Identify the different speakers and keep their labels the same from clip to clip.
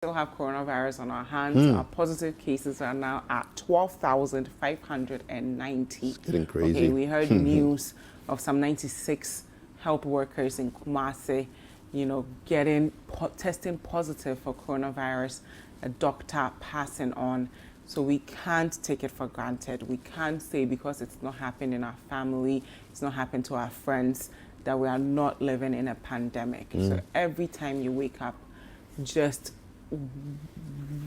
Speaker 1: still have coronavirus on our hands. Our positive cases are now at 12,590.
Speaker 2: It's getting crazy.
Speaker 1: Okay, we heard news of some 96 health workers in Kumasi, testing positive for coronavirus, a doctor passing on. So we can't take it for granted. We can't say because it's not happening in our family, it's not happening to our friends, that we are not living in a pandemic. So every time you wake up, just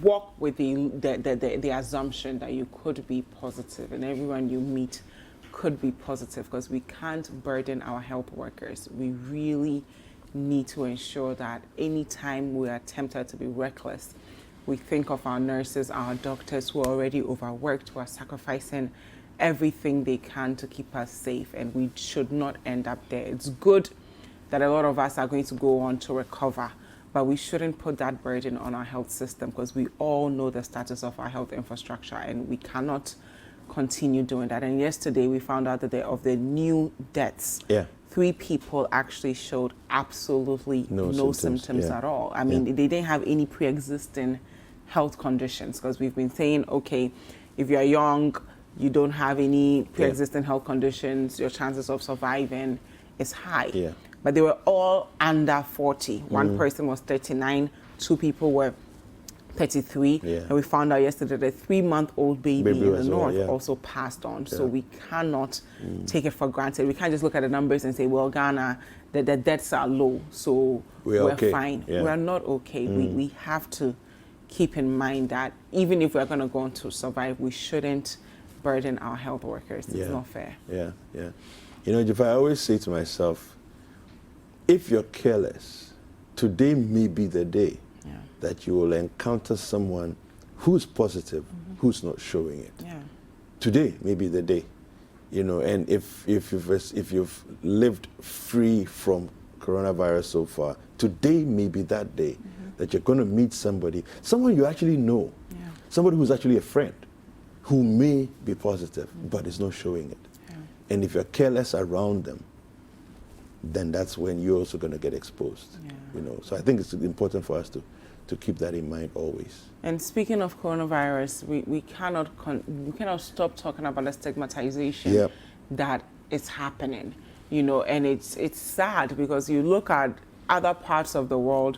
Speaker 1: walk with the assumption that you could be positive, and everyone you meet could be positive, because we can't burden our health workers. We really need to ensure that anytime we are tempted to be reckless, we think of our nurses, our doctors who are already overworked, who are sacrificing everything they can to keep us safe, and we should not end up there. It's good that a lot of us are going to go on to recover, but we shouldn't put that burden on our health system, because we all know the status of our health infrastructure, and we cannot continue doing that. And yesterday we found out that of the new deaths, 3 people actually showed absolutely no symptoms at all. I mean, they didn't have any pre-existing health conditions, because we've been saying, okay, if you're young, you don't have any pre-existing health conditions, your chances of surviving is high. But they were all under 40. One person was 39, 2 people were 33, and we found out yesterday that a 3-month-old baby in the north also passed on. So we cannot take it for granted. We can't just look at the numbers and say, well, Ghana, the deaths are low, so we're fine. We're not okay. We have to keep in mind that even if we're going to go on to survive, we shouldn't burden our health workers. It's not fair.
Speaker 2: You know, Dziffa, I always say to myself, if you're careless, today may be the day that you will encounter someone who's positive, who's not showing it. Today may be the day, you know. And if you've lived free from coronavirus so far, today may be that day that you're going to meet someone you actually know, somebody who's actually a friend, who may be positive but is not showing it. And if you're careless around them, then that's when you're also going to get exposed. You know, so I think it's important for us to keep that in mind always.
Speaker 1: And speaking of coronavirus, we cannot stop talking about the stigmatization that is happening. You know, and it's sad, because you look at other parts of the world,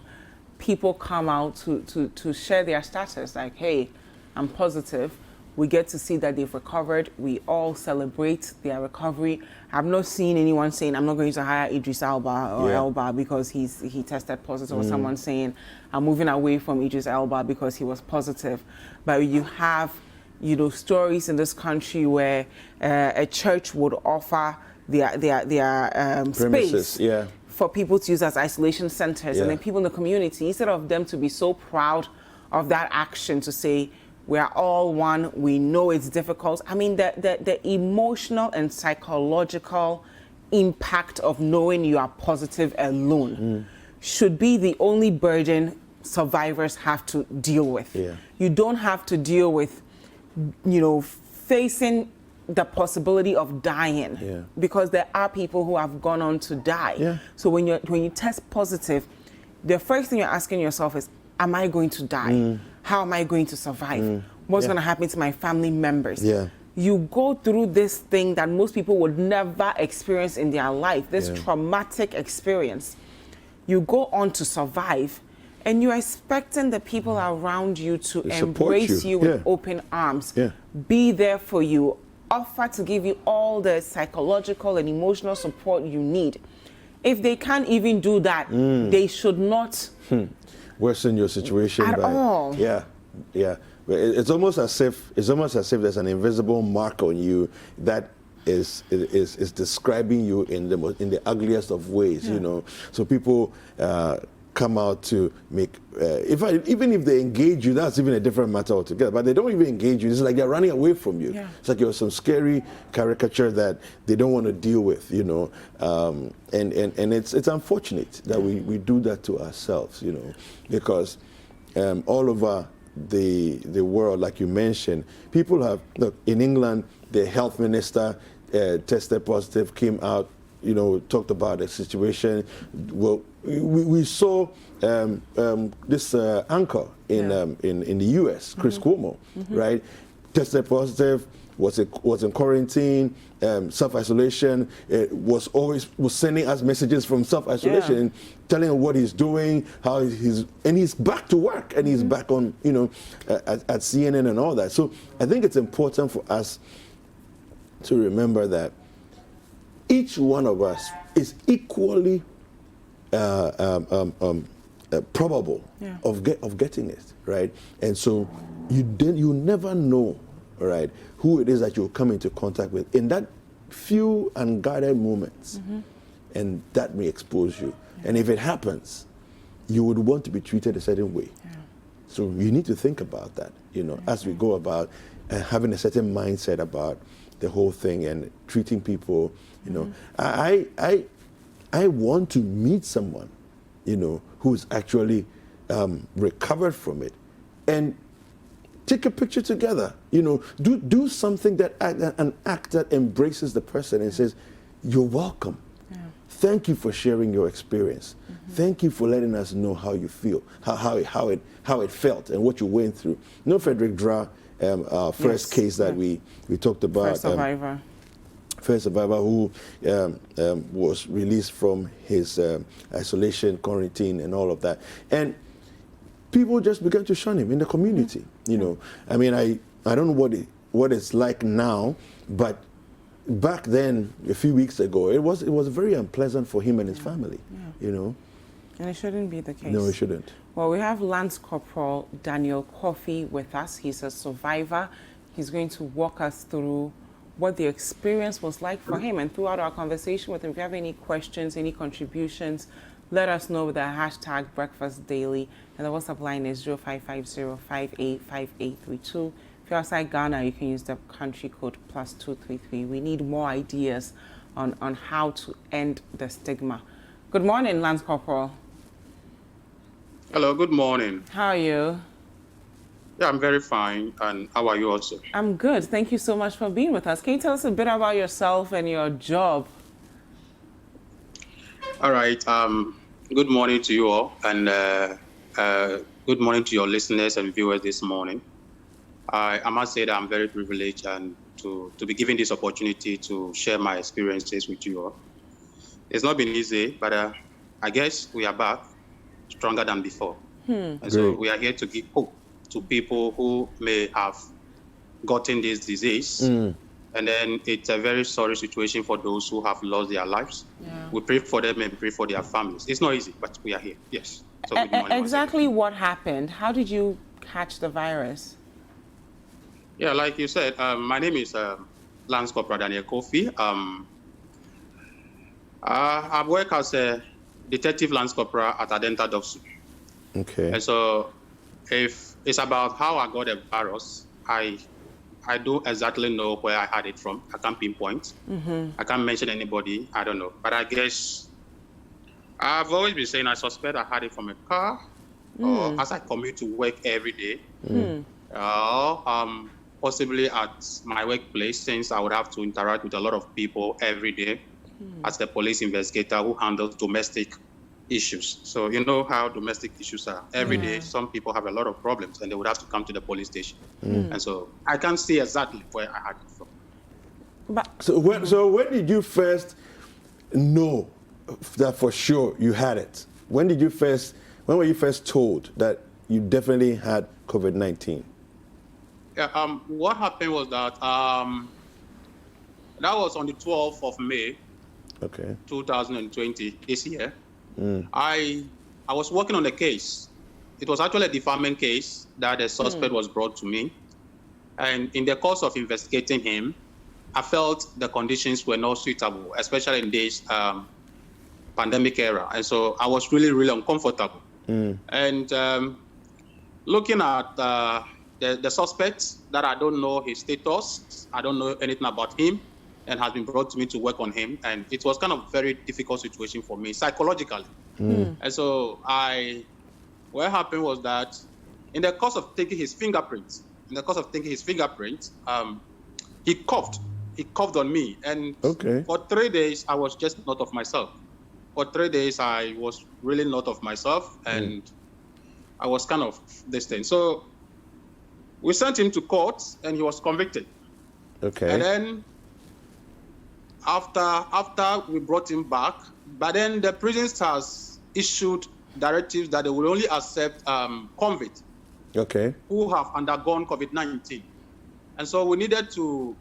Speaker 1: people come out to share their status, like, hey, I'm positive. We get to see that they've recovered. We all celebrate their recovery. I've not seen anyone saying, I'm not going to hire Idris Elba or Elba because he tested positive, or someone saying, I'm moving away from Idris Elba because he was positive. But you have, you know, stories in this country where a church would offer their space for people to use as isolation centers, and then people in the community, instead of them to be so proud of that action, to say, we're all one, we know it's difficult. I mean, the emotional and psychological impact of knowing you are positive alone should be the only burden survivors have to deal with. You don't have to deal with, you know, facing the possibility of dying, because there are people who have gone on to die. So when you test positive, the first thing you're asking yourself is, am I going to die? How am I going to survive? What's going to happen to my family members? You go through this thing that most people would never experience in their life, this traumatic experience. You go on to survive, and you're expecting the people around you to embrace you with open arms, be there for you, offer to give you all the psychological and emotional support you need. If they can't even do that, they should not
Speaker 2: worsen your situation
Speaker 1: at all.
Speaker 2: It's almost as if there's an invisible mark on you that is describing you in the ugliest of ways. You know, so people come out to make even if they engage you, that's even a different matter altogether. But they don't even engage you. It's like they're running away from you. It's like you're some scary caricature that they don't want to deal with. You know, and it's unfortunate that we do that to ourselves. You know, because all over the world, like you mentioned, people have, look, in England, the health minister tested positive, came out talked about a situation. Well, we saw this anchor in the U.S., Chris Cuomo, right? Tested positive, was in quarantine, self-isolation. Was sending us messages from self-isolation, telling him what he's doing, how he's back to work, and he's back on at CNN and all that. So I think it's important for us to remember that each one of us is equally probable of getting it, right? And so you never know, right, who it is that you'll come into contact with in that few unguarded moments, and that may expose you. And if it happens, you would want to be treated a certain way. So you need to think about that, as we go about having a certain mindset about the whole thing and treating people. I want to meet someone, who's actually recovered from it, and take a picture together. Do something an act that embraces the person and says, "You're welcome. Thank you for sharing your experience. Thank you for letting us know how you feel, how it felt, and what you went through." Frederick Dra, our first case that we talked about. First survivor who was released from his isolation, quarantine, and all of that. And people just began to shun him in the community. I mean, I don't know what it's like now, but back then, a few weeks ago, it was very unpleasant for him and his family. And
Speaker 1: it shouldn't be the case.
Speaker 2: No, it shouldn't.
Speaker 1: Well, we have Lance Corporal Daniel Kwofie with us. He's a survivor. He's going to walk us through what the experience was like for him. And throughout our conversation with him, if you have any questions, any contributions, let us know with the hashtag BreakfastDaily. And the WhatsApp line is 0550-585832. If you're outside Ghana, you can use the country code +233. We need more ideas on how to end the stigma. Good morning, Lance Corporal.
Speaker 3: Hello, good morning.
Speaker 1: How are you?
Speaker 3: Yeah, I'm very fine. And how are you also?
Speaker 1: I'm good. Thank you so much for being with us. Can you tell us a bit about yourself and your job?
Speaker 3: All right. Good morning to you all, and good morning to your listeners and viewers this morning. I must say that I'm very privileged and to be given this opportunity to share my experiences with you all. It's not been easy, but I guess we are back stronger than before. And so we are here to give hope to people who may have gotten this disease. And then it's a very sorry situation for those who have lost their lives. We pray for them and pray for their families. It's not easy, but we are here. Yes. So good morning,
Speaker 1: exactly what happened? How did you catch the virus?
Speaker 3: Yeah, like you said, my name is Lance Corporal Daniel Kwofie. I work as a detective Lance Corporal at Adenta Doxu.
Speaker 2: Okay.
Speaker 3: And so if it's about how I got the virus, I don't exactly know where I had it from. I can't pinpoint. I can't mention anybody. I don't know. But I guess I've always been saying I suspect I had it from a car or as I commute to work every day. Possibly at my workplace, since I would have to interact with a lot of people every day as a police investigator who handles domestic issues. So you know how domestic issues are. Every day, some people have a lot of problems and they would have to come to the police station. And so I can't see exactly where I had it from.
Speaker 1: But
Speaker 2: So when did you first know that for sure you had it? When were you first told that you definitely had COVID-19?
Speaker 3: Yeah, what happened was that that was on the 12th of May, 2020, this year. I was working on a case. It was actually a defilement case that the suspect was brought to me. And in the course of investigating him, I felt the conditions were not suitable, especially in this pandemic era. And so I was really, really uncomfortable. And looking at the suspect that I don't know his status, I don't know anything about him, and has been brought to me to work on him. And it was kind of a very difficult situation for me psychologically. And so what happened was that in the course of taking his fingerprints, he coughed he coughed on me. And for 3 days, I was just not of myself. For 3 days, I was really not of myself, and I was kind of this thing. So we sent him to court, and he was convicted.
Speaker 2: Okay.
Speaker 3: And then after we brought him back, but then the prisons has issued directives that they will only accept convicts who have undergone COVID-19. And so we needed to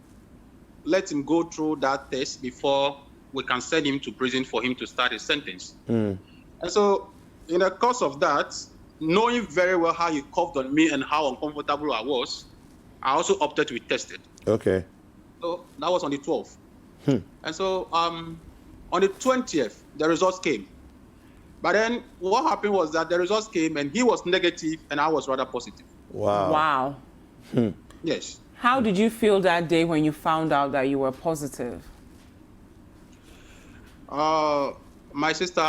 Speaker 3: let him go through that test before we can send him to prison for him to start his sentence. And so in the course of that, knowing very well how he coughed on me and how uncomfortable I was, I also opted to be tested.
Speaker 2: Okay.
Speaker 3: So that was on the 12th. And so on the 20th, the results came. But then what happened was that the results came and he was negative and I was rather positive.
Speaker 1: Wow.
Speaker 3: Yes.
Speaker 1: How did you feel that day when you found out that you were positive?
Speaker 3: My sister,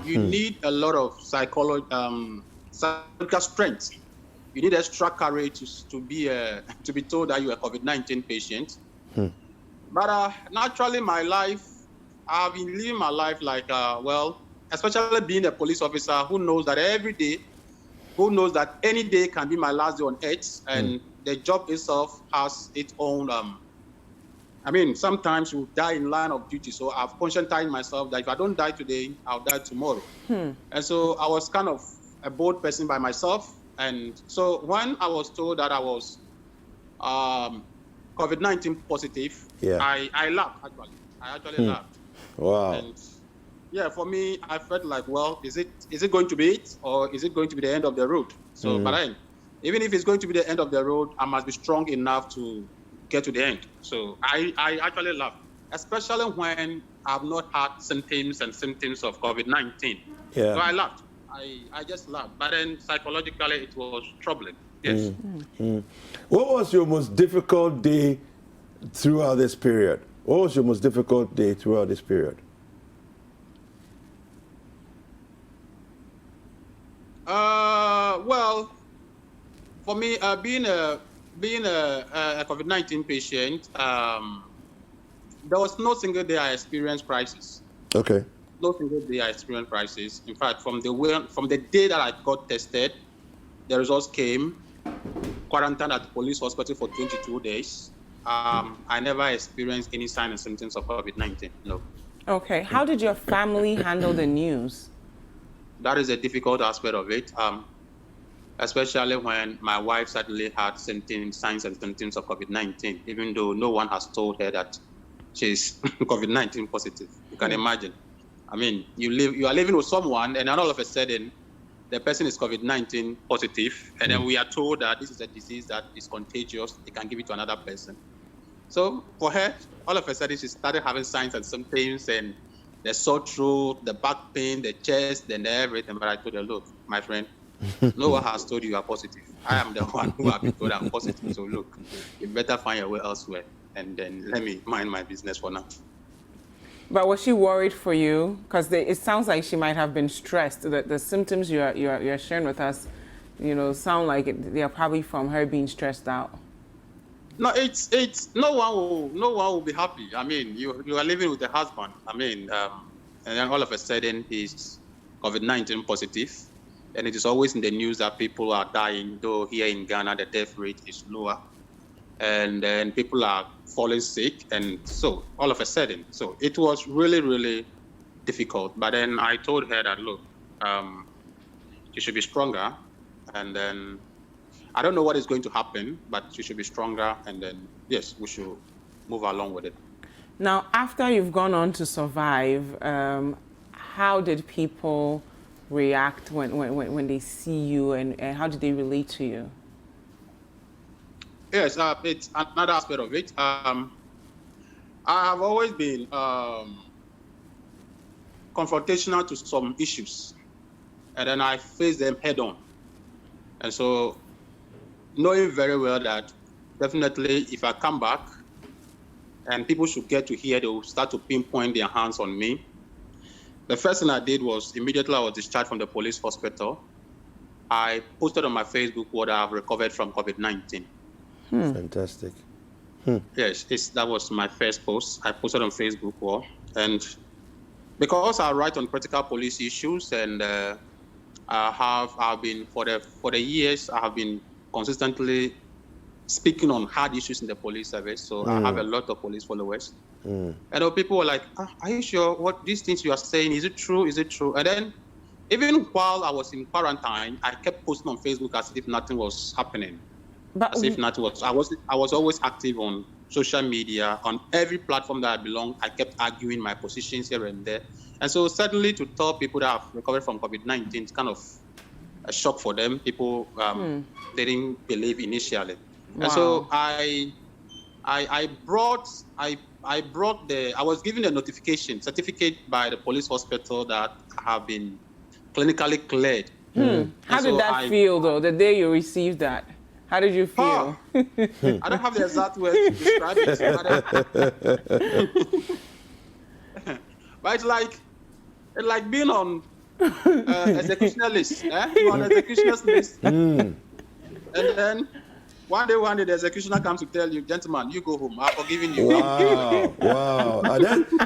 Speaker 3: you need a lot of psychological strength. You need extra courage to be told that you are a COVID-19 patient. But naturally, my life, I've been living my life like, especially being a police officer who knows that every day, who knows that any day can be my last day on earth, and the job itself has its own, sometimes you die in line of duty. So I've conscientized myself that if I don't die today, I'll die tomorrow. And so I was kind of a bold person by myself. And so when I was told that I was COVID-19 positive, I laughed, actually. I actually laughed.
Speaker 2: Wow.
Speaker 3: And for me, I felt like, well, is it going to be it, or is it going to be the end of the road? So, but then, even if it's going to be the end of the road, I must be strong enough to get to the end. So I actually laughed, especially when I've not had symptoms of COVID-19. So I laughed. I just laughed. But then psychologically, it was troubling. Yes.
Speaker 2: What was your most difficult day throughout this period? What was your most difficult day throughout this period?
Speaker 3: Well, for me, being a COVID-19 patient, there was no single day I experienced crisis.
Speaker 2: Okay.
Speaker 3: No single day I experienced crisis. In fact, from the day that I got tested, the results came, quarantined at the police hospital for 22 days. I never experienced any signs and symptoms of COVID-19, no. Okay.
Speaker 1: How did your family handle the news?
Speaker 3: That is a difficult aspect of it, especially when my wife suddenly had signs and symptoms of COVID-19, even though no one has told her that she's COVID-19 positive. You can imagine. I mean, you are living with someone, and then all of a sudden, the person is COVID-19 positive, and then we are told that this is a disease that is contagious. They can give it to another person. So for her, all of a sudden, she started having signs and symptoms, and the sore throat, the back pain, the chest, and everything. But I told her, look, my friend, no one has told you are positive. I am the one who has been told I'm positive. So look, you better find your way elsewhere, and then let me mind my business for now.
Speaker 1: But was she worried for you? Because it sounds like she might have been stressed. The symptoms you're sharing with us, sound like they are probably from her being stressed out.
Speaker 3: No, it's no one will be happy. I mean, you are living with a husband. I mean, and then all of a sudden he's COVID-19 positive, and it is always in the news that people are dying. Though here in Ghana the death rate is lower, and then people are falling sick, and so all of a sudden, so it was really, really difficult. But then I told her that, look, she should be stronger, and then I don't know what is going to happen, but she should be stronger, and then yes, we should move along with it.
Speaker 1: Now, after you've gone on to survive, how did people react when they see you, and how did they relate to you?
Speaker 3: Yes, it's another aspect of it. I have always been confrontational to some issues, and then I face them head on. And so, knowing very well that definitely if I come back and people should get to hear, they will start to pinpoint their hands on me. The first thing I did was immediately I was discharged from the police hospital. I posted on my Facebook what I have recovered from COVID-19.
Speaker 2: Fantastic.
Speaker 3: Yes, that was my first post. I posted on Facebook, and because I write on practical police issues, and I've been for the years I have been consistently speaking on hard issues in the police service. So I have a lot of police followers. And people were like, "Are you sure what these things you are saying? Is it true? Is it true?" And then, even while I was in quarantine, I kept posting on Facebook as if nothing was happening. As if nothing was. I was always active on social media, on every platform that I belong. I kept arguing my positions here and there. And so suddenly to tell people that have recovered from COVID-19, it's kind of a shock for them. People didn't believe initially. Wow. And so I was given a notification certificate by the police hospital that I have been clinically cleared.
Speaker 1: How did that feel though, the day you received that? How did you feel?
Speaker 3: I don't have the exact words to describe it. But it's like being on executioner list. You're on executioner's list. And then one day the executioner comes to tell you, "Gentlemen, you go home. I've forgiven you."
Speaker 2: Wow.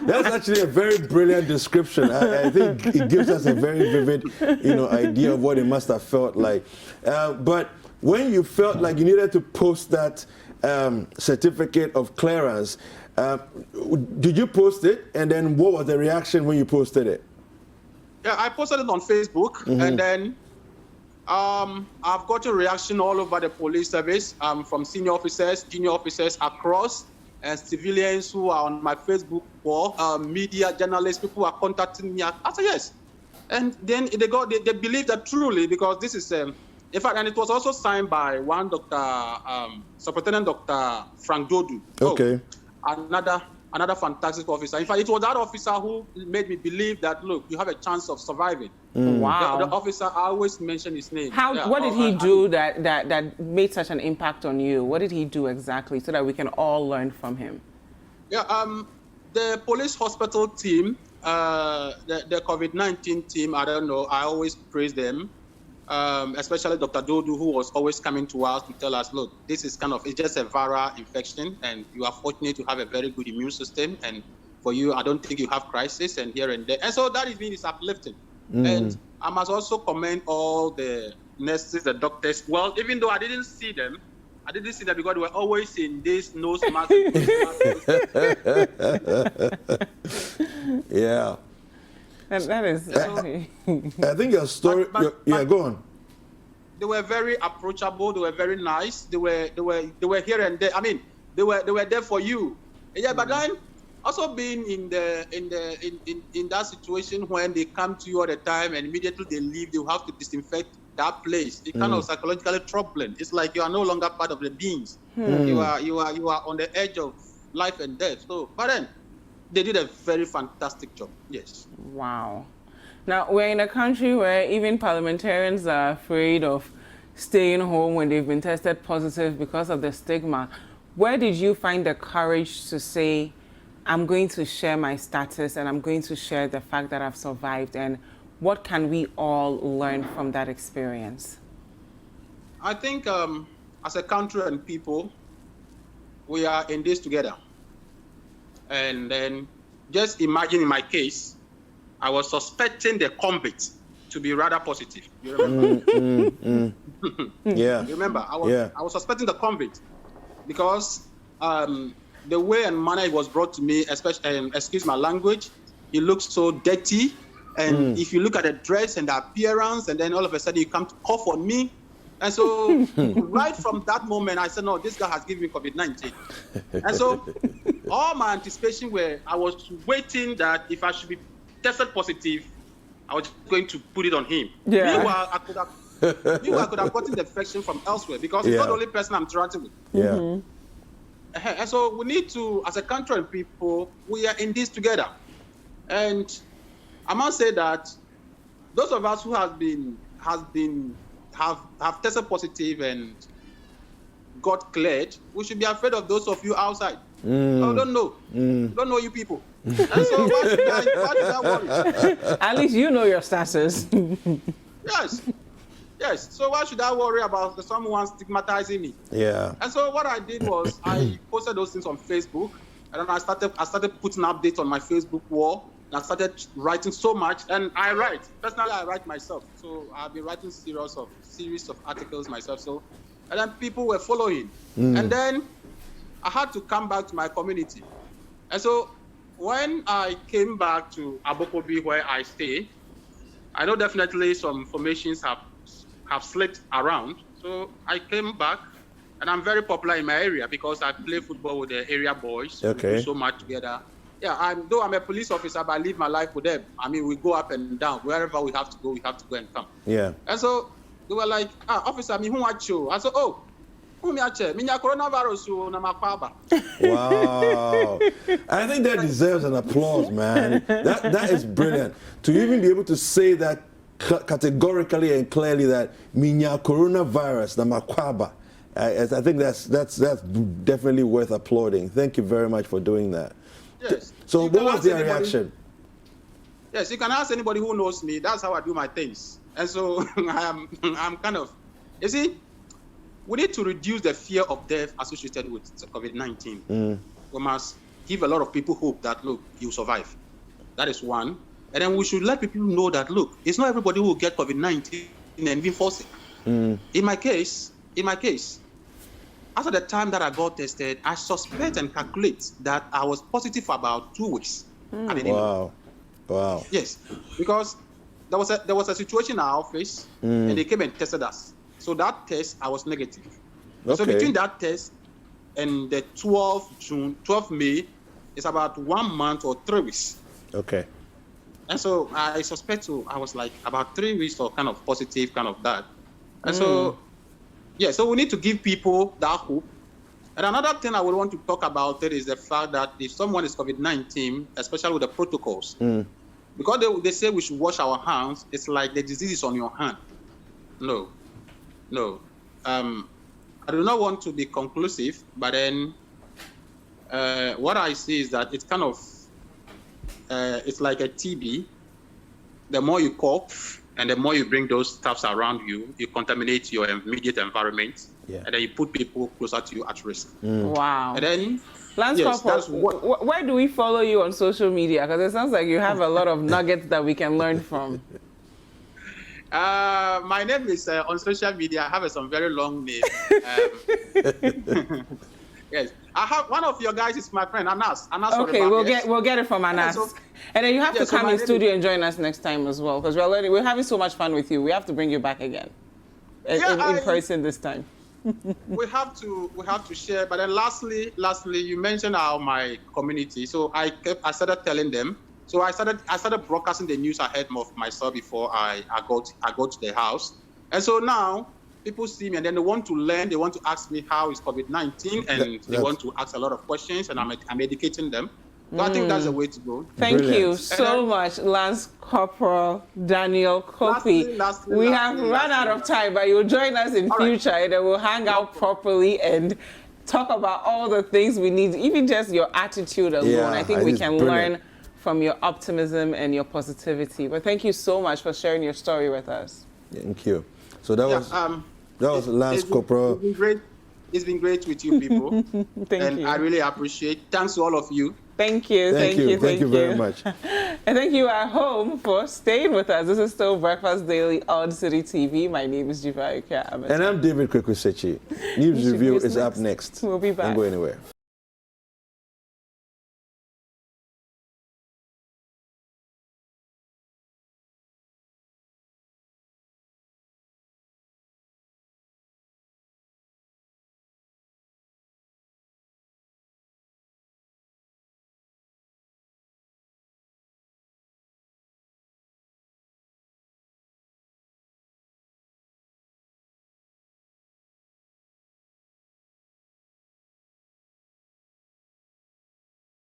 Speaker 2: That's actually a very brilliant description. I think it gives us a very vivid, idea of what it must have felt like. But when you felt like you needed to post that certificate of clearance, did you post it? And then what was the reaction when you posted it?
Speaker 3: Yeah, I posted it on Facebook, and then I've got a reaction all over the police service, from senior officers, junior officers across, and civilians who are on my Facebook wall, media journalists, people who are contacting me. I said yes, and then they believe that truly, because this is in fact, and it was also signed by one Superintendent Dr. Frank Dodu.
Speaker 2: Okay.
Speaker 3: Another fantastic officer. In fact, it was that officer who made me believe that, look, you have a chance of surviving.
Speaker 1: Wow.
Speaker 3: The officer, I always mention his name.
Speaker 1: What did he do that made such an impact on you? What did he do exactly so that we can all learn from him?
Speaker 3: Yeah, the police hospital team, the COVID-19 team, I don't know, I always praise them. Especially Dr. Dodu, who was always coming to us to tell us, look, this is it's just a viral infection, and you are fortunate to have a very good immune system, and for you, I don't think you have crisis, and here and there. And so that is uplifting. And I must also commend all the nurses, the doctors. Well, even though I didn't see them because they were always in this nose mask.
Speaker 2: Yeah.
Speaker 1: That is.
Speaker 2: I think your story. Go on.
Speaker 3: They were very approachable. They were very nice. They were here and there. I mean, they were there for you. Yeah, but then also being in that situation when they come to you all the time and immediately they leave, they have to disinfect that place. It's kind of psychologically troubling. It's like you are no longer part of the beings. You are on the edge of life and death. So, but then they did a very fantastic job. Yes.
Speaker 1: Wow. Now, we're in a country where even parliamentarians are afraid of staying home when they've been tested positive because of the stigma. Where did you find the courage to say, I'm going to share my status and I'm going to share the fact that I've survived, and what can we all learn from that experience?
Speaker 3: I think as a country and people, we are in this together. And then just imagine in my case, I was suspecting the convict to be rather positive. You remember?
Speaker 2: Yeah.
Speaker 3: You remember? I was suspecting the convict because the way and manner it was brought to me, especially, excuse my language, it looks so dirty. And if you look at the dress and the appearance, and then all of a sudden you come to cough on me. And so right from that moment, I said, no, this guy has given me COVID-19. And so all my anticipation I was waiting that if I should be tested positive, I was going to put it on him.
Speaker 1: Yeah.
Speaker 3: Meanwhile, I could have gotten the infection from elsewhere because it's not the only person I'm interacting with.
Speaker 2: Yeah.
Speaker 3: And so we need to, as a country and people, we are in this together. And I must say that those of us who have tested positive and got cleared, we should be afraid of those of you outside. I don't know. Don't know you people. And so why should I worry?
Speaker 1: At least you know your status.
Speaker 3: Yes. Yes. So why should I worry about someone stigmatizing me?
Speaker 2: Yeah.
Speaker 3: And so what I did was I posted those things on Facebook, and then I started putting updates on my Facebook wall. And I started writing so much, and I write. Personally, I write myself. So I've been writing series of articles myself. So, and then people were following. And then I had to come back to my community. And so when I came back to Abokobi, where I stay, I know definitely some informations have slipped around. So I came back, and I'm very popular in my area because I play football with the area boys.
Speaker 2: Okay.
Speaker 3: We do so much together. Yeah, though I'm a police officer, but I live my life with them. I mean, we go up and down. Wherever we have to go and come.
Speaker 2: Yeah.
Speaker 3: And so they were like, officer, me who watch you? I said, oh, who me watch? Me coronavirus you na makwaba.
Speaker 2: Wow. I think that deserves an applause, man. That is brilliant. To even be able to say that categorically and clearly that minya coronavirus na makwaba. I think that's definitely worth applauding. Thank you very much for doing that.
Speaker 3: Yes.
Speaker 2: So what was their reaction?
Speaker 3: Yes, you can ask anybody who knows me. That's how I do my things. And so I'm kind of, you see, we need to reduce the fear of death associated with COVID-19. We must give a lot of people hope that, look, you'll survive. That is one. And then we should let people know that, look, it's not everybody who will get COVID-19 and even fall sick. In my case, after the time that I got tested, I suspect and calculate that I was positive for about 2 weeks. I didn't know.
Speaker 2: Wow.
Speaker 3: Yes, because there was a situation in our office, and they came and tested us. So that test, I was negative. Okay. So between that test and the 12th May, it's about 1 month or 3 weeks.
Speaker 2: Okay.
Speaker 3: And so I suspect, I was like about 3 weeks or kind of positive, kind of that. And so, yeah, so we need to give people that hope. And another thing I would want to talk about is the fact that if someone is COVID-19, especially with the protocols, because they say we should wash our hands, it's like the disease is on your hand. No. I do not want to be conclusive, but then what I see is that it's kind of, it's like a TB. The more you cough, and the more you bring those stuffs around you, you contaminate your immediate environment, and then you put people closer to you at risk.
Speaker 1: Wow.
Speaker 3: And then,
Speaker 1: Lance Corporal, where do we follow you on social media? Because it sounds like you have a lot of nuggets that we can learn from.
Speaker 3: My name is, on social media, I have some very long name. Yes. I have one of your guys is my friend, Anas.
Speaker 1: Okay, we'll get it from Anas. So, and then you have to come in studio and join us next time as well, because we're having so much fun with you. We have to bring you back again, in person this time.
Speaker 3: we have to share. But then lastly, you mentioned my community. So I started telling them. So I started broadcasting the news ahead of myself before I go to the house. And so now people see me and then they want to learn. They want to ask me how is COVID-19, and they want to ask a lot of questions, and I'm educating them. So I think that's the way to go.
Speaker 1: Thank you so much, Lance Corporal Daniel Kwofie. We have run out of time, but you'll join us in future, and then we'll hang out properly and talk about all the things we need, even just your attitude alone. I think we can learn from your optimism and your positivity. But thank you so much for sharing your story with us.
Speaker 2: Thank you. So that was Lance Corporal.
Speaker 3: It's been great with you people.
Speaker 1: Thank you.
Speaker 3: I really appreciate. Thanks to all of you.
Speaker 1: Thank you.
Speaker 2: Thank you very much.
Speaker 1: And thank you at home for staying with us. This is still Breakfast Daily on Citi TV. My name is Dziffa and
Speaker 2: I'm David Kwofie. News Review is up next.
Speaker 1: We'll be back.
Speaker 2: Don't go anywhere.